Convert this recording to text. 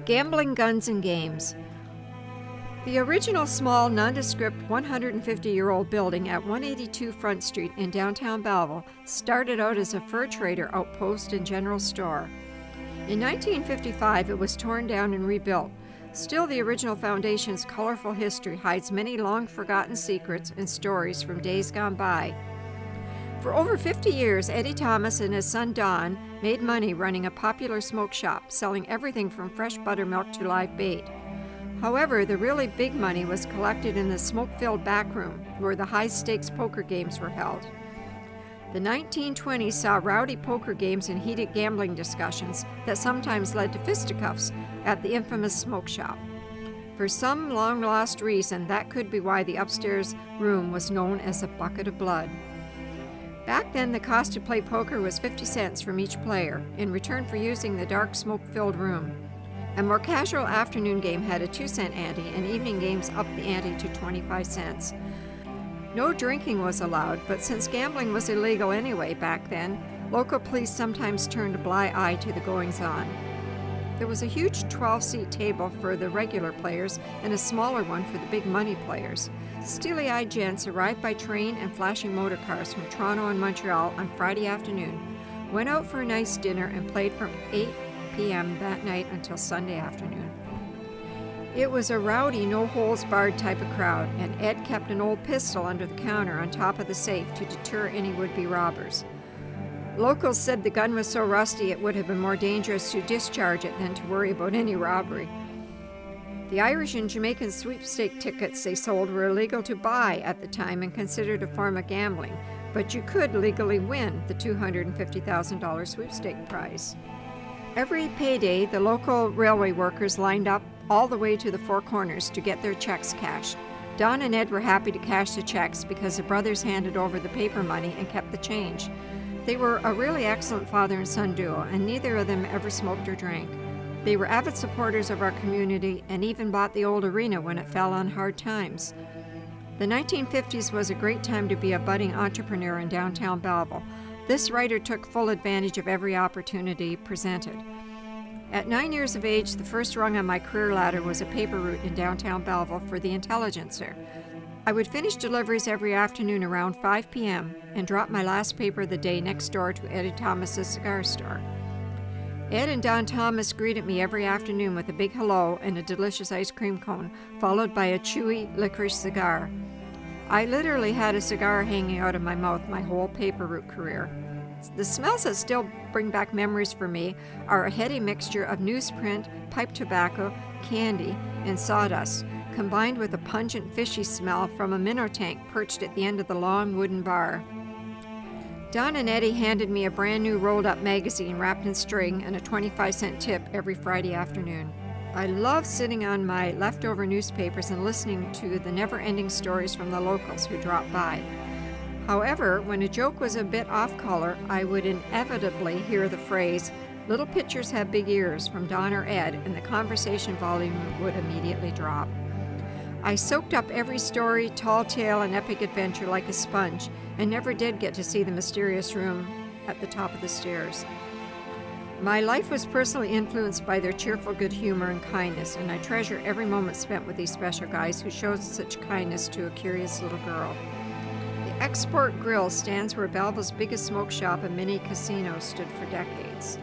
Gambling, Guns, and Games. The original small, nondescript 150-year-old building at 182 Front Street in downtown Belleville started out as a fur trader outpost and general store. In 1955, it was torn down and rebuilt. Still, the original foundation's colorful history hides many long-forgotten secrets and stories from days gone by. For over 50 years, Eddie Thomas and his son Don made money running a popular smoke shop, selling everything from fresh buttermilk to live bait. However, the really big money was collected in the smoke-filled back room, where the high-stakes poker games were held. The 1920s saw rowdy poker games and heated gambling discussions that sometimes led to fisticuffs at the infamous smoke shop. For some long-lost reason, that could be why the upstairs room was known as a bucket of blood. Back then, the cost to play poker was 50 cents from each player, in return for using the dark, smoke-filled room. A more casual afternoon game had a 2-cent ante, and evening games upped the ante to 25 cents. No drinking was allowed, but since gambling was illegal anyway back then, local police sometimes turned a blind eye to the goings-on. There was a huge 12-seat table for the regular players and a smaller one for the big money players. Steely-eyed gents arrived by train and flashing motor cars from Toronto and Montreal on Friday afternoon, went out for a nice dinner, and played from 8 p.m. that night until Sunday afternoon. It was a rowdy, no-holds-barred type of crowd, and Ed kept an old pistol under the counter on top of the safe to deter any would-be robbers. Locals said the gun was so rusty it would have been more dangerous to discharge it than to worry about any robbery. The Irish and Jamaican sweepstake tickets they sold were illegal to buy at the time and considered a form of gambling, but you could legally win the $250,000 sweepstake prize. Every payday, the local railway workers lined up all the way to the Four Corners to get their checks cashed. Don and Ed were happy to cash the checks because the brothers handed over the paper money and kept the change. They were a really excellent father and son duo, and neither of them ever smoked or drank. They were avid supporters of our community and even bought the old arena when it fell on hard times. The 1950s was a great time to be a budding entrepreneur in downtown Belleville. This writer took full advantage of every opportunity presented. At 9 years of age, the first rung on my career ladder was a paper route in downtown Belleville for the Intelligencer. I would finish deliveries every afternoon around 5 p.m. and drop my last paper of the day next door to Ed Thomas Cigar Store. Ed and Don Thomas greeted me every afternoon with a big hello and a delicious ice cream cone, followed by a chewy licorice cigar. I literally had a cigar hanging out of my mouth my whole paper route career. The smells that still bring back memories for me are a heady mixture of newsprint, pipe tobacco, candy, and sawdust, combined with a pungent fishy smell from a minnow tank perched at the end of the long wooden bar. Don and Eddie handed me a brand new rolled-up magazine wrapped in string and a 25-cent tip every Friday afternoon. I loved sitting on my leftover newspapers and listening to the never-ending stories from the locals who dropped by. However, when a joke was a bit off-color, I would inevitably hear the phrase, "Little pitchers have big ears," from Don or Ed, and the conversation volume would immediately drop. I soaked up every story, tall tale, and epic adventure like a sponge, and never did get to see the mysterious room at the top of the stairs. My life was personally influenced by their cheerful good humor and kindness, and I treasure every moment spent with these special guys who showed such kindness to a curious little girl. The Export Grill stands where Belleville's biggest smoke shop and mini casino stood for decades.